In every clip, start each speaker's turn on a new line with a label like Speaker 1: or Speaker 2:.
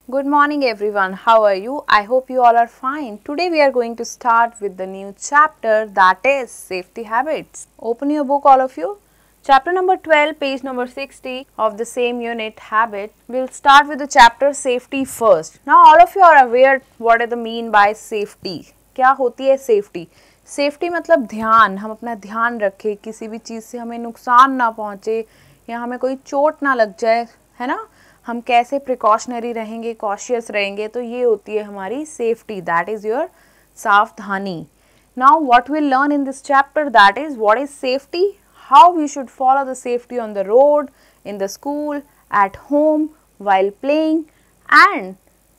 Speaker 1: Good morning everyone, how are you? I hope you all are fine. Today we are going to start with the new chapter, that is safety habits. Open your book all of you. Chapter number 12, page number 60 of the same unit, habit. We'll start with the chapter safety first. Now all of you are aware what is the mean by safety. क्या होती है safety? Safety मतलब ध्यान, हम अपना ध्यान रखें, किसी भी चीज़ से हमें नुकसान ना पहुँचे या हमें कोई चोट ना लग जाए, है ना. हम कैसे प्रिकॉशनरी रहेंगे, कॉशियस रहेंगे, तो ये होती है हमारी सेफ्टी, दैट इज़ योर सावधानी. Now what will learn in this chapter, that is what is safety, how we should follow the safety on the road, in the school, at home, while playing, and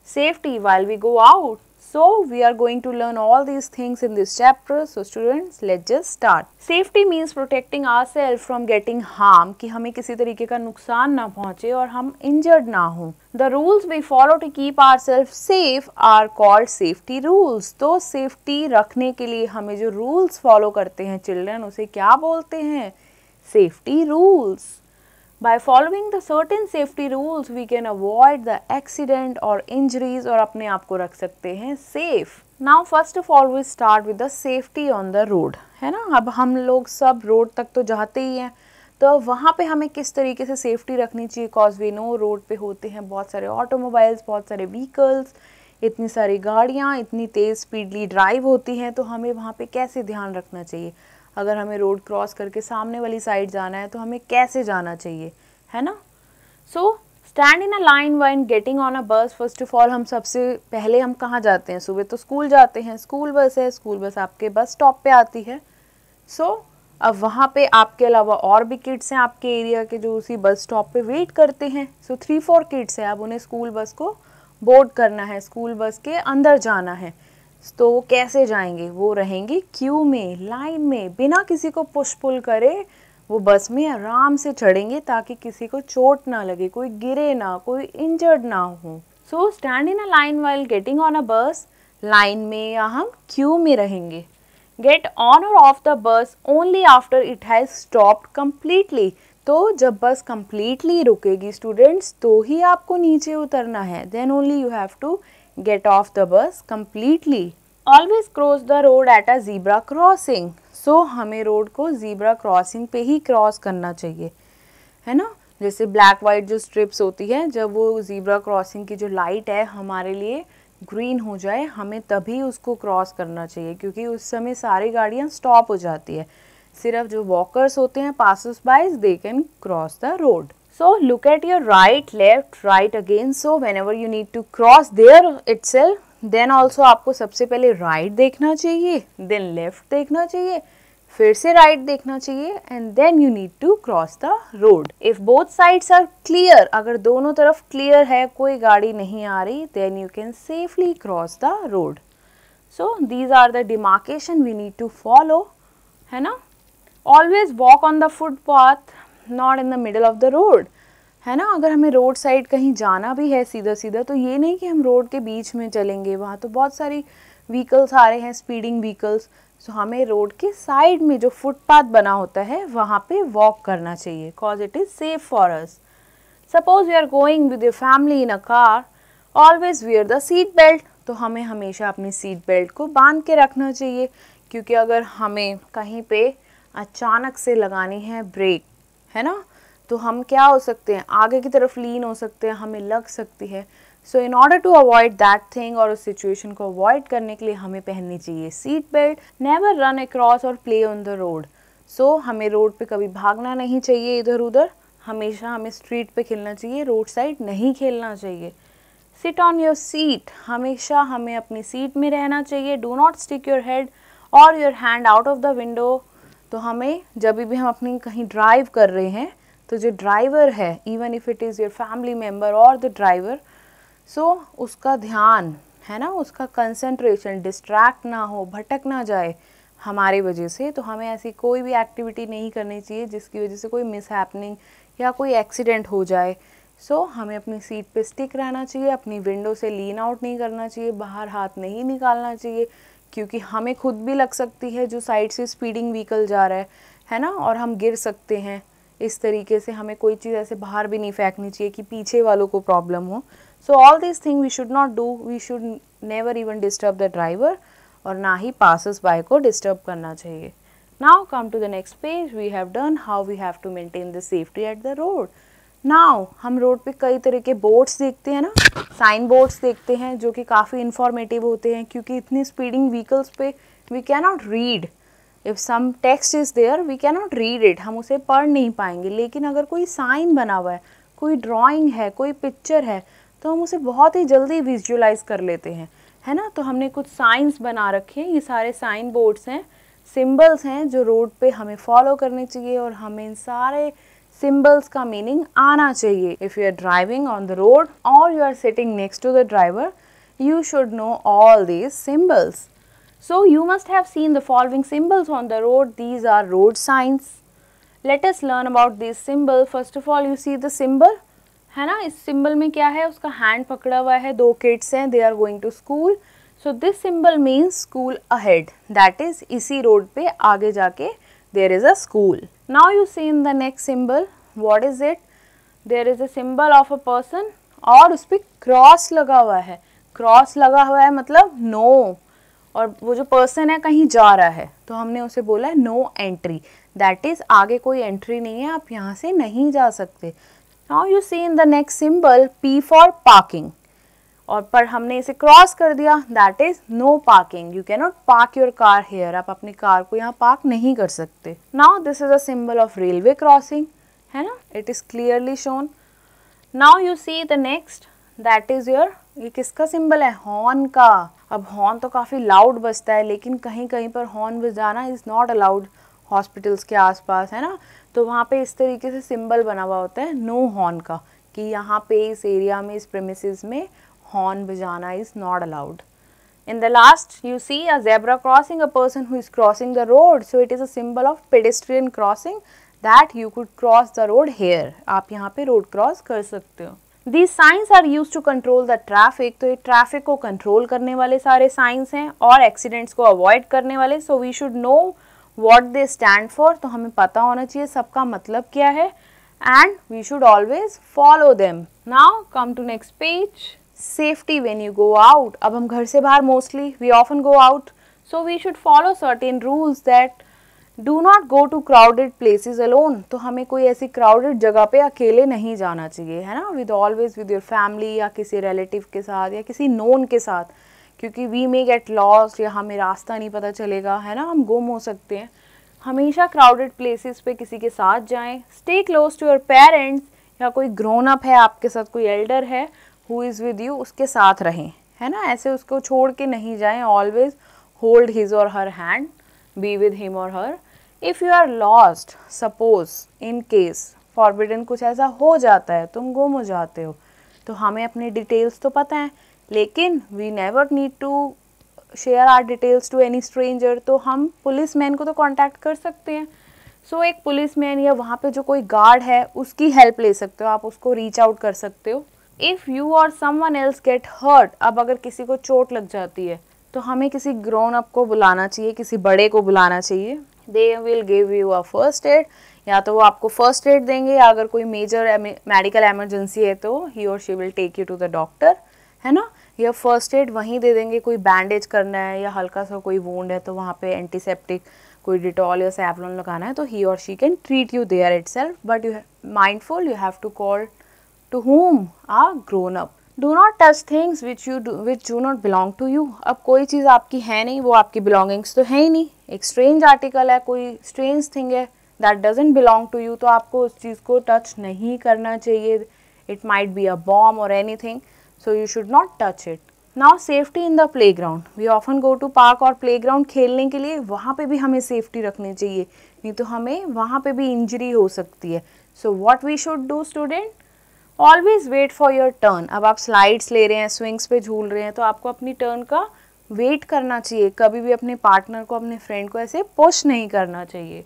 Speaker 1: safety while we go out. So we are going to learn all these things in this chapter. So students, let's just start. Safety means protecting ourselves from getting harm, कि हमें किसी तरीके का नुकसान ना पहुंचे और हम injured ना हो. The rules we follow to keep ourselves safe are called safety rules. तो safety रखने के लिए हमें जो rules follow करते हैं children, उसे क्या बोलते हैं? Safety rules. By following the certain safety rules, we can avoid the accident or injuries और अपने आप को रख सकते हैं safe. Now first of all we start with the safety on the road, है ना. अब हम लोग सब रोड तक तो जाते ही हैं, तो वहाँ पे हमें किस तरीके से सेफ्टी रखनी चाहिए. कॉज वी नो रोड पे होते हैं बहुत सारे ऑटोमोबाइल्स, बहुत सारे व्हीकल्स, इतनी सारी गाड़ियाँ, इतनी तेज़ स्पीडली ड्राइव होती हैं, तो हमें वहाँ पे कैसे ध्यान रखना चाहिए. अगर हमें रोड क्रॉस करके सामने वाली साइड जाना है तो हमें कैसे जाना चाहिए, है ना. So stand in a line when getting on a bus. First of all हम सबसे पहले हम कहाँ जाते हैं, सुबह तो स्कूल जाते हैं, स्कूल बस है, स्कूल बस आपके बस स्टॉप पे आती है. सो अब वहाँ पे आपके अलावा और भी किड्स हैं आपके एरिया के जो उसी बस स्टॉप पे वेट करते हैं. सो 3-4 किड्स हैं, अब उन्हें स्कूल बस को बोर्ड करना है, स्कूल बस के अंदर जाना है. तो वो कैसे जाएंगे, वो रहेंगे क्यू में, लाइन में, बिना किसी को पुश पुल करे वो बस में आराम से चढ़ेंगे ताकि किसी को चोट ना लगे, कोई गिरे ना, कोई इंजर्ड ना हो. सो stand in a line while getting on a बस. लाइन में या हम क्यू में रहेंगे. गेट ऑन और of the bus only after it has stopped completely. तो जब बस कम्प्लीटली रुकेगी स्टूडेंट्स तो ही आपको नीचे उतरना है. Then only you have to get off the bus completely. Always cross the road at a zebra crossing. So हमें रोड को zebra crossing पे ही क्रॉस करना चाहिए, है ना. जैसे ब्लैक वाइट जो स्ट्रिप्स होती है, जब वो zebra crossing की जो लाइट है हमारे लिए ग्रीन हो जाए, हमें तभी उसको क्रॉस करना चाहिए, क्योंकि उस समय सारी गाड़ियाँ स्टॉप हो जाती है. सिर्फ जो वॉकर्स होते हैं, passers by, they can cross the road. So look at your right, left, right again. So whenever you need to cross there itself, then also आपको सबसे पहले right देखना चाहिए, then left देखना चाहिए, फिर से right देखना चाहिए, and then you need to cross the road. If both sides are clear, अगर दोनों तरफ clear है, कोई गाड़ी नहीं आ रही, then you can safely cross the road. So these are the demarcation we need to follow, है ना. Always walk on the footpath, not in the middle of the road, है ना. अगर हमें रोड साइड कहीं जाना भी है सीधा सीधा, तो ये नहीं कि हम रोड के बीच में चलेंगे, वहाँ तो बहुत सारी व्हीकल्स आ रहे हैं, स्पीडिंग व्हीकल्स. सो हमें रोड के साइड में जो फुटपाथ बना होता है वहाँ पे वॉक करना चाहिए, cause it is safe for us. Suppose we are going with your family in a car, always wear the seat belt. तो हमें हमेशा अपनी सीट बेल्ट को बांध के रखना चाहिए, क्योंकि अगर हमें कहीं पे अचानक से लगानी है ब्रेक, है ना, तो हम क्या हो सकते हैं, आगे की तरफ लीन हो सकते हैं, हमें लग सकती है. So in order to avoid that thing, और उस सिचुएशन को अवॉइड करने के लिए हमें पहननी चाहिए seat belt. Never run across और प्ले ऑन द रोड. सो हमें रोड पे कभी भागना नहीं चाहिए इधर उधर, हमेशा हमें स्ट्रीट पे खेलना चाहिए, रोड साइड नहीं खेलना चाहिए. सिट ऑन योर सीट, हमेशा हमें अपनी सीट में रहना चाहिए. Do not stick your head और your hand out of the window. तो हमें जब भी हम अपनी कहीं ड्राइव कर रहे हैं, तो जो ड्राइवर है, even if it is your family member और द ड्राइवर, सो उसका ध्यान, है ना, उसका कंसंट्रेशन डिस्ट्रैक्ट ना हो, भटक ना जाए हमारी वजह से. तो हमें ऐसी कोई भी एक्टिविटी नहीं करनी चाहिए जिसकी वजह से कोई मिसहैपनिंग या कोई एक्सीडेंट हो जाए. सो हमें अपनी सीट पे स्टिक रहना चाहिए, अपनी विंडो से लीन आउट नहीं करना चाहिए, बाहर हाथ नहीं निकालना चाहिए, क्योंकि हमें खुद भी लग सकती है जो साइड से स्पीडिंग व्हीकल जा रहा है ना, और हम गिर सकते हैं. इस तरीके से हमें कोई चीज़ ऐसे बाहर भी नहीं फेंकनी चाहिए कि पीछे वालों को प्रॉब्लम हो. So all these things we should not do. We should never even disturb the driver और ना ही passers by को disturb करना चाहिए. Now come to the next page. We have done how we have to maintain the safety at the road. Now हम road पे कई तरह के बोर्ड्स देखते हैं ना, साइन बोर्ड्स देखते हैं जो कि काफ़ी इंफॉर्मेटिव होते हैं, क्योंकि इतनी स्पीडिंग व्हीकल्स पे we can not read. If some text is there we can not read it, हम उसे पढ़ नहीं पाएंगे. लेकिन अगर कोई साइन बना हुआ है, कोई ड्राइंग है, कोई पिक्चर है, तो हम उसे बहुत ही जल्दी विजुअलाइज कर लेते हैं, है ना. तो हमने कुछ साइंस बना रखे हैं. ये सारे साइन बोर्ड्स हैं, सिंबल्स हैं जो रोड पे हमें फॉलो करने चाहिए और हमें इन सारे सिंबल्स का मीनिंग आना चाहिए. If you are driving on the road और you are sitting next to the driver, you should know all these symbols. So you must have seen the following symbols on the road. These are road signs. Let us learn about this symbol. First of all, you see the symbol, है ना. इस symbol में क्या है, उसका hand पकड़ा हुआ है, दो kids हैं, they are going to school. So this symbol means school ahead. That is, इसी road पे आगे जाके there is a school. Now you see in the next symbol, what is it? There is a symbol of a person और उस पर cross लगा हुआ है. क्रॉस लगा हुआ है मतलब नो, और वो जो पर्सन है कहीं जा रहा है तो हमने उसे बोला है नो एंट्री. दैट इज आगे कोई एंट्री नहीं है, आप यहाँ से नहीं जा सकते. Now you see in the next symbol P for parking, और पर हमने इसे क्रॉस कर दिया. That is no parking. You can not park your car here, आप अपनी कार को यहाँ पार्क नहीं कर सकते. Now this is a symbol of railway crossing, है ना. It is clearly shown. Now you see the next, that is your, ये किसका सिंबल है, हॉर्न का. अब हॉर्न तो काफ़ी लाउड बजता है, लेकिन कहीं कहीं पर हॉर्न बजाना इज़ नॉट अलाउड हॉस्पिटल्स के आसपास, है ना. तो वहाँ पे इस तरीके से सिंबल बना हुआ होता है नो हॉर्न का, कि यहाँ पे इस एरिया में, इस प्रेमिसेस में हॉर्न बजाना is not allowed. In the last, you see a zebra crossing, a person who is crossing the road. So it is a symbol of pedestrian crossing, that you could cross the road here. आप यहाँ पे road cross कर सकते हो. These signs are used to control the traffic. तो ये traffic को control करने वाले सारे signs हैं और accidents को avoid करने वाले. So we should know what they stand for. तो हमें पता होना चाहिए सबका मतलब क्या है, and we should always follow them. Now come to next page. Safety when you go out. अब हम घर से बाहर mostly we often go out, so we should follow certain rules that do not go to crowded places alone. तो हमें कोई ऐसी crowded जगह पे अकेले नहीं जाना चाहिए, है ना. with always with your family या किसी relative के साथ या किसी known के साथ, क्योंकि we may get lost या हमें रास्ता नहीं पता चलेगा, है ना, हम गुम हो सकते हैं. हमेशा crowded places पे किसी के साथ जाएं. Stay close to your parents, या कोई grown up है आपके साथ, कोई elder है who is with you, उसके साथ रहें, है ना. ऐसे उसको छोड़ के नहीं जाएं. Always hold his or her hand, be with him or her. If you are lost, suppose in case forbidden कुछ ऐसा हो जाता है, तुम गुम हो जाते हो, तो हमें अपनी डिटेल्स तो पता है, लेकिन we never need to share our details to any stranger. तो हम पुलिस मैन को तो कांटेक्ट कर सकते हैं. सो एक पुलिस मैन या वहाँ पे जो कोई गार्ड है उसकी हेल्प ले सकते हो, आप उसको रीच आउट कर सकते हो. इफ़ यू और समवन एल्स गेट हर्ट, अब अगर किसी को चोट लग जाती है तो हमें किसी ग्रोन अप को बुलाना चाहिए, किसी बड़े को बुलाना चाहिए. They will give you a first aid, या तो वो आपको फर्स्ट एड देंगे, या अगर कोई मेजर मेडिकल एमरजेंसी है तो ही और she will take you to the doctor, है ना. या फर्स्ट एड वहीं दे देंगे. कोई बैंडेज करना है या हल्का सा कोई वुंड है तो वहाँ पे एंटीसेप्टिक कोई डिटॉल या सैवलॉन लगाना है तो ही और she can treat you there itself. But you mindful, you have to call to whom are grown up. Do not touch things which do not belong to you. अब कोई चीज़ आपकी है नहीं, वो आपकी belongings तो है ही नहीं. एक strange article है, कोई strange thing है that doesn't belong to you, तो आपको उस चीज़ को touch नहीं करना चाहिए. It might be a bomb or anything, so you should not touch it. Now safety in the playground. We often go to park और playground खेलने के लिए, वहाँ पे भी हमें safety रखनी चाहिए, नहीं तो हमें वहाँ पे भी injury हो सकती है. So what we should do, student? Always wait for your turn. अब आप स्लाइड्स ले रहे हैं, स्विंग्स पे झूल रहे हैं, तो आपको अपनी टर्न का वेट करना चाहिए. कभी भी अपने पार्टनर को, अपने फ्रेंड को ऐसे पुश नहीं करना चाहिए.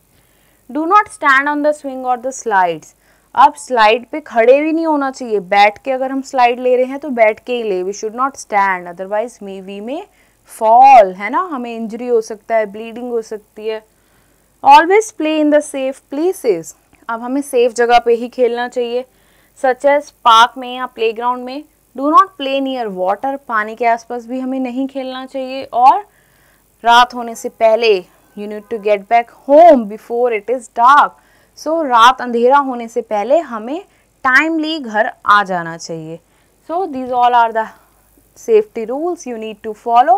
Speaker 1: Do not stand on the swing और द स्लाइड्स. आप स्लाइड पे खड़े भी नहीं होना चाहिए. बैठ के अगर हम स्लाइड ले रहे हैं तो बैठ के ही ले. We should not stand, otherwise we may fall, है ना, हमें इंजरी हो सकता है, ब्लीडिंग हो सकती है. Always play in the safe places. अब हमें सेफ जगह पे ही खेलना चाहिए, सच एज पार्क में या प्लेग्राउंड में. Do not play near water, पानी के आसपास भी हमें नहीं खेलना चाहिए। और रात होने से पहले you need to get back home before it is dark. So रात अंधेरा होने से पहले हमें टाइमली घर आ जाना चाहिए। So these all are the safety rules you need to follow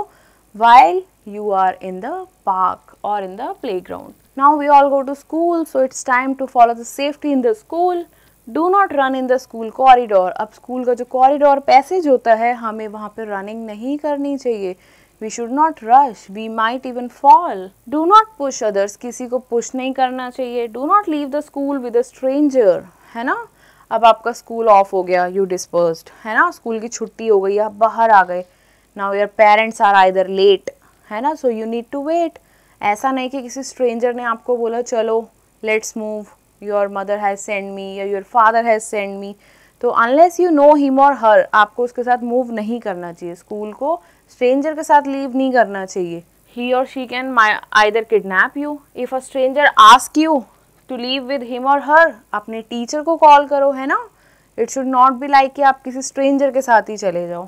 Speaker 1: while you are in the park or in the playground. Now we all go to school, so it's time to follow the safety in the school. Do not run in the school corridor. अब school का जो corridor passage होता है हमें वहाँ पे running नहीं करनी चाहिए। We should not rush. We might even fall. Do not push others. किसी को push नहीं करना चाहिए। Do not leave the school with a stranger. है ना? अब आपका स्कूल ऑफ हो गया, यू डिस्पर्स्ड, है ना, स्कूल की छुट्टी हो गई, आप बाहर आ गए। Now your parents are either late, है ना, so you need to wait. ऐसा नहीं कि किसी स्ट्रेंजर ने आपको बोला चलो let's move, your mother has send me या your father has send me, तो unless you know him or हर, आपको उसके साथ मूव नहीं करना चाहिए। स्कूल को स्ट्रेंजर के साथ लीव नहीं करना चाहिए। ही और she can either kidnap you. If a stranger ask you to leave with him or her, अपने टीचर को कॉल करो, है ना। It should not be like कि आप किसी स्ट्रेंजर के साथ ही चले जाओ।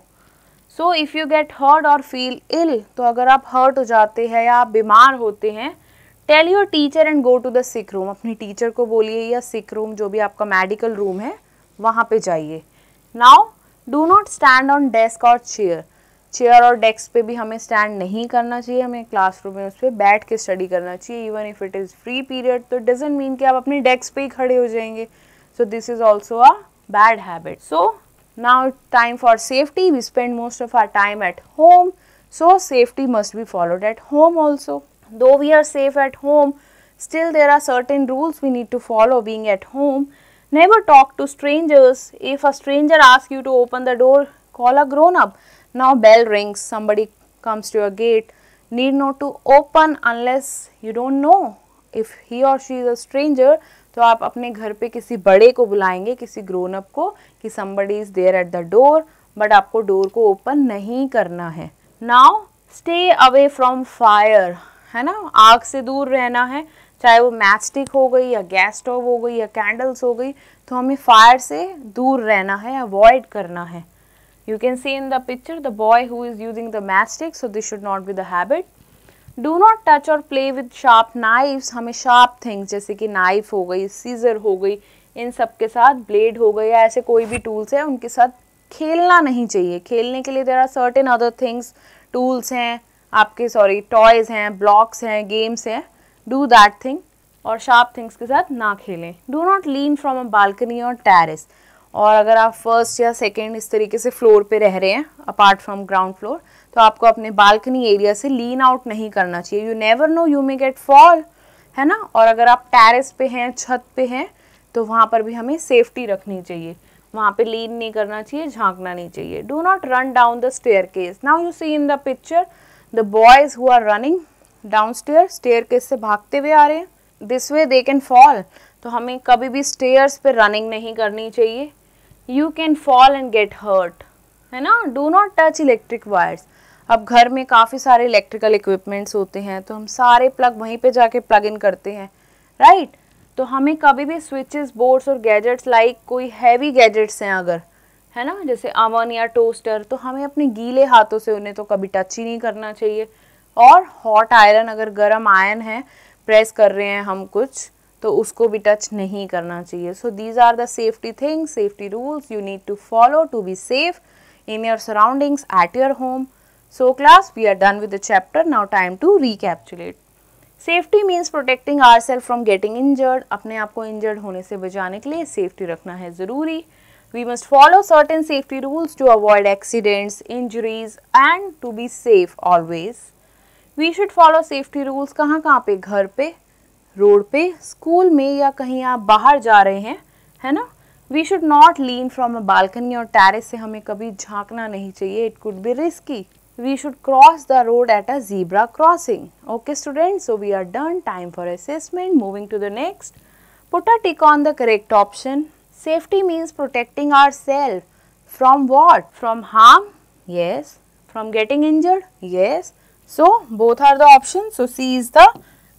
Speaker 1: So if you get hurt or feel ill, तो अगर आप हर्ट हो जाते हैं या आप बीमार होते हैं, tell your teacher and go to the sick room. अपनी टीचर को बोलिए या सिक रूम जो भी आपका मेडिकल रूम है वहाँ पे जाइए। Now do not stand on desk और चेयर। चेयर और डेस्क पे भी हमें स्टैंड नहीं करना चाहिए, हमें क्लासरूम में उस पर बैठ के स्टडी करना चाहिए। Even if it is free period, तो डजंट मीन कि आप अपनी डेस्क पे ही खड़े हो जाएंगे। So this is also a bad habit. So now time for safety. We spend most of our time at home, so safety must be followed at home also. Though we are safe at home, still there are certain rules we need to follow being at home. Never talk to strangers. If a stranger asks you to open the door, call a grown-up. Now bell rings, somebody comes to your gate. Need not to open unless you don't know. If he or she is a stranger, तो आप अपने घर पे किसी बड़े को बुलाएंगे, किसी ग्रोन अप को, कि somebody is there at the door, but आपको डोर को ओपन नहीं करना है। Now stay away from fire. है ना, आग से दूर रहना है, चाहे वो मैच स्टिक हो गई या गैस स्टोव हो गई या कैंडल्स हो गई, तो हमें फायर से दूर रहना है, अवॉइड करना है। You can see in the picture the boy who is using the match stick, so this should not be the habit. Do not touch और प्ले विद शार्प नाइफ्स। हमें शार्प थिंग्स जैसे कि knife हो गई, scissor हो गई, इन सब के साथ, ब्लेड हो गई, ऐसे कोई भी टूल्स है उनके साथ खेलना नहीं चाहिए। खेलने के लिए there are certain other things, tools हैं आपके, टॉयज हैं, ब्लॉक्स हैं, गेम्स हैं, डू दैट थिंग, और शार्प थिंग्स के साथ ना खेलें। Do not lean from a balcony or terrace. और अगर आप फर्स्ट या सेकंड इस तरीके से फ्लोर पे रह रहे हैं अपार्ट फ्रॉम ग्राउंड फ्लोर, तो आपको अपने बालकनी एरिया से लीन आउट नहीं करना चाहिए। You never know, you may gate fall, है ना। और अगर आप टेरेस पे हैं, छत पे हैं, तो वहाँ पर भी हमें सेफ्टी रखनी चाहिए, वहाँ पे लीन नहीं करना चाहिए, झांकना नहीं चाहिए। Do not run down the staircase. Now you see in the picture the boys who are running downstairs, staircase से भागते हुए आ रहे हैं, this way they can fall। तो हमें कभी भी stairs पे running नहीं करनी चाहिए, you can fall and get hurt, है ना। do not touch electric wires। अब घर में काफ़ी सारे इलेक्ट्रिकल इक्विपमेंट्स होते हैं, तो हम सारे प्लग वहीं पे जाके प्लग इन करते हैं, राइट। तो हमें कभी भी स्विचेस, बोर्ड्स और गैजेट्स, लाइक कोई हैवी गैजेट्स हैं अगर, है ना, जैसे अवन या टोस्टर, तो हमें अपने गीले हाथों से उन्हें तो कभी टच ही नहीं करना चाहिए। और हॉट आयरन, अगर गर्म आयरन है, प्रेस कर रहे हैं हम कुछ, तो उसको भी टच नहीं करना चाहिए। So these are the safety things, safety rules you need to follow to be safe in your surroundings at your home. So class, we are done with the chapter. Now time to recapitulate. Safety means protecting ourself from getting injured. अपने आप को injured होने से बचाने के लिए safety रखना है ज़रूरी। We must follow certain safety rules to avoid accidents, injuries and to be safe always. We should follow safety rules कहाँ पे, घर पे, रोड पे, स्कूल में, या कहीं आप बाहर जा रहे हैं, है ना। We should not lean from a balcony और terrace से हमें कभी झांकना नहीं चाहिए, it could be risky. We should cross the road at a zebra crossing. Okay students, so we are done. Time for assessment. Moving to the next. Put a tick on the correct option. Safety means protecting ourselves from what? From harm? Yes. From getting injured? Yes. So both are the options. So C is the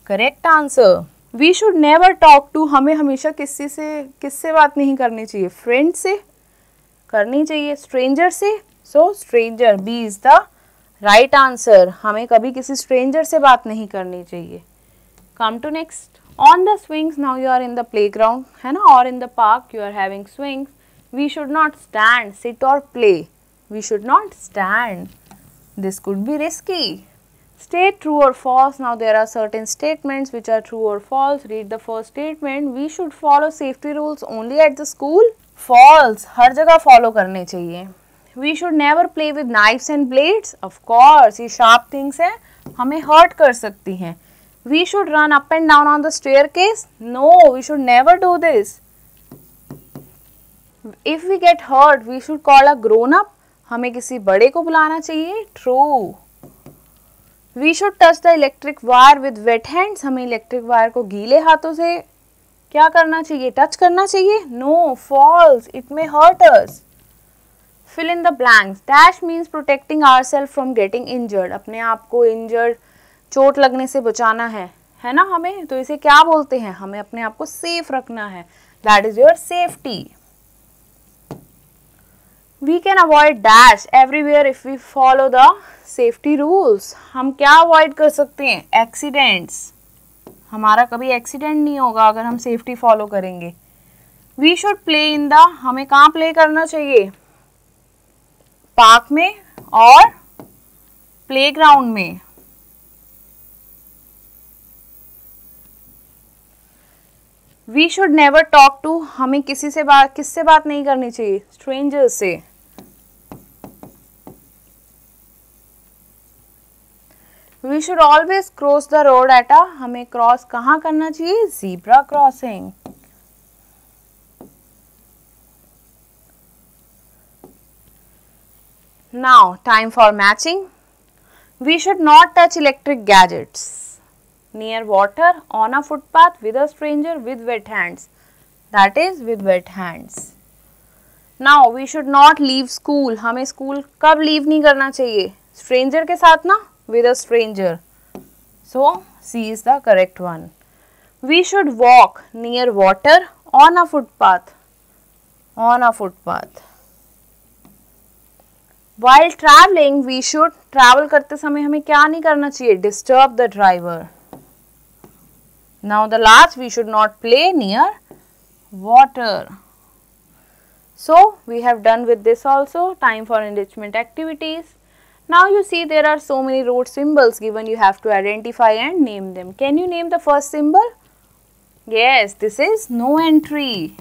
Speaker 1: correct answer. We should never talk to, हमें हमेशा किससे बात नहीं करनी चाहिए, friend से, करनी चाहिए स्ट्रेंजर से, so stranger B is the right answer. हमें कभी किसी स्ट्रेंजर से बात नहीं करनी चाहिए। Come to next, on the swings, now you are in the playground है ना, और in the park you are having swings. We should not stand, sit और play, we should not stand, this could be risky. State true or false. Now there are certain statements which are true or false. Read the first statement. We should follow safety rules only at the school. False. हर जगह follow करने चाहिए। We should never play with knives and blades. Of course, ये sharp things हैं, हमें hurt कर सकती हैं। We should run up and down on the staircase. No, we should never do this. If we get hurt, we should call a grown up. हमें किसी बड़े को बुलाना चाहिए। True. We should touch the electric wire with wet hands, हमें electric wire को गीले हाथों से क्या करना चाहिए, टच करना चाहिए। No, false, it may hurt us. Fill in the blanks. Dash means protecting ourself from getting injured, अपने आप को इंजर्ड, चोट लगने से बचाना है ना हमें, तो इसे क्या बोलते हैं, हमें अपने आप को सेफ रखना है, that is your safety. We can avoid dash everywhere if we follow the safety rules. हम क्या avoid कर सकते हैं, accidents, हमारा कभी एक्सीडेंट नहीं होगा अगर हम सेफ्टी फॉलो करेंगे। We should play in the, हमें कहाँ प्ले करना चाहिए, पार्क में और प्लेग्राउंड में। We should never talk to, हमें किससे बात नहीं करनी चाहिए, strangers से। We should always cross the road at a, हमें क्रॉस कहाँ करना चाहिए, zebra crossing। Now time for matching. We should not touch electric gadgets near water, on a footpath, with a stranger, with wet hands, that is with wet hands. Now we should not leave school, हमें school कब leave नहीं करना चाहिए, stranger के साथ ना, with a stranger, so C is the correct one. We should walk near water, on a footpath, on a footpath. While traveling, we should, travel करते समय हमें क्या नहीं करना चाहिए, disturb the driver. Now the last, we should not play near water. So we have done with this also. Time for enrichment activities. Now you see there are so many road symbols given, you have to identify and name them. Can you name the first symbol? Yes, this is no entry.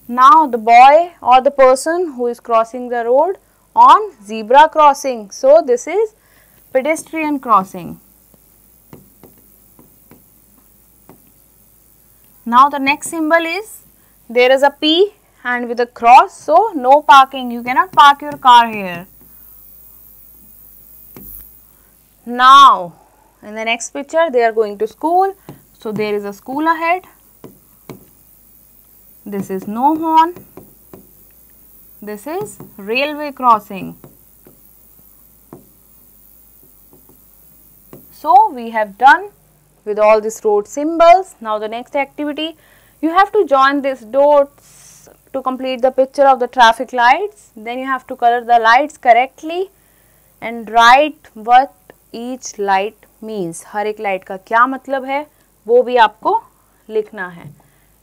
Speaker 1: Now the boy or the person who is crossing the road on zebra crossing. So this is pedestrian crossing. Now the next symbol is, there is a P and with a cross, so no parking, you cannot park your car here. Now in the next picture they are going to school, so there is a school ahead. This is no horn, this is railway crossing. So we have done with all these road symbols. Now the next activity, you have to join these dots to complete the picture of the traffic lights. Then you have to color the lights correctly and write what each light means. हर एक light का क्या मतलब है वो भी आपको लिखना है।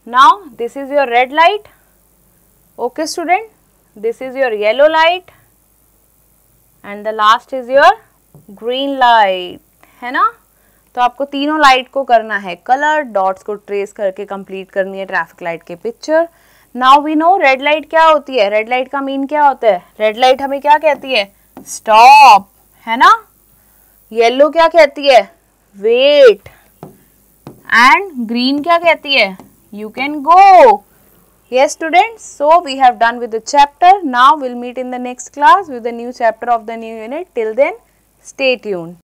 Speaker 1: Now this is your red light. Okay student, this is your yellow light and the last is your green light, है ना। तो आपको तीनों लाइट को करना है कलर, डॉट्स को ट्रेस करके कंप्लीट करनी है ट्रैफिक लाइट के picture. Now we know red light क्या होती है, रेड लाइट का मीन क्या होता है, रेड लाइट हमें क्या कहती है, स्टॉप, है ना। येलो क्या कहती है, वेट, एंड ग्रीन क्या कहती है, you can go. Yes students, so we have done with the chapter. Now we'll meet in the next class with the new chapter of the new unit. Till then, stay tuned.